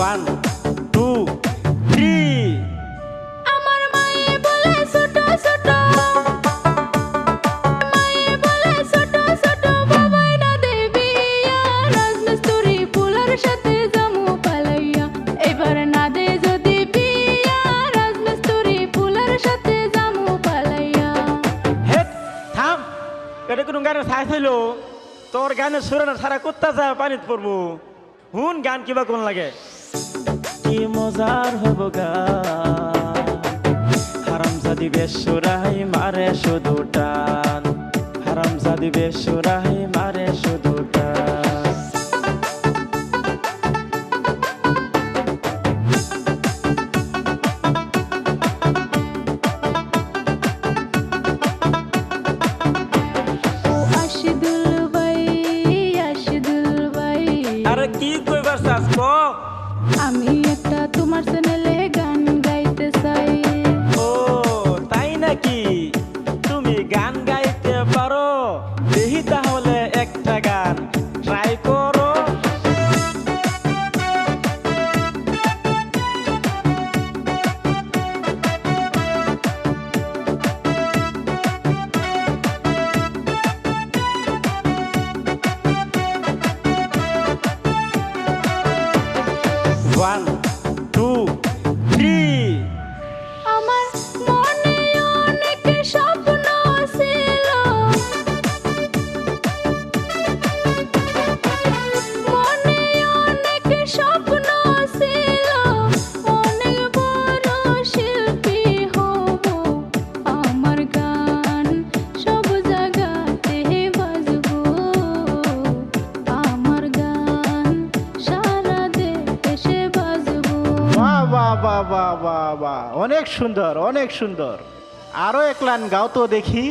One two three. আমার মায়ে বলে ছোট ছোট, মায়ে বলে ছোট ছোট, বাবাই না দেবী রাজমিস্ত্রি ফুলের সাথে জামু পালাইয়া। এবার না দে যদি বিয়া, রাজমিস্ত্রি ফুলের সাথে জামু পালাইয়া। হেট থাম, এটা কোনো গানের সাইজ হইলো? তোর গানের সুরানা সারা কুত্তা যা পানিত পড়বো। হুন গান কিবা কোন লাগে? কি মজার হব গান, হারামজাদি বেসুরাই মারে শুধু টান, হারামজাদি বেসুরাই মারে শুধু টান। ও আশিদুল ভাই, আশিদুল ভাই, আরে কি কইবার চাস ক? আমি একটা তোমার চ্যানেলে গান গাইতে চাই। ও তাই নাকি? তুমি গান গাইতে পারো? দেখি তাহলে একটা গান ট্রাই করো। One two three. আমার মনে অনেক স্বপ্ন ছিল, মনে অনেক স্বপ্ন ছিল, অনেক বড় শিল্পী হব। আমার গান সব জায়গাতে বাজবো, আমার গান সারা দেশে বাজবো। বাহ বাহ বাহ বাহ বাহ বাহ, অনেক সুন্দর অনেক সুন্দর। আরো এক লাইন গাও তো দেখি।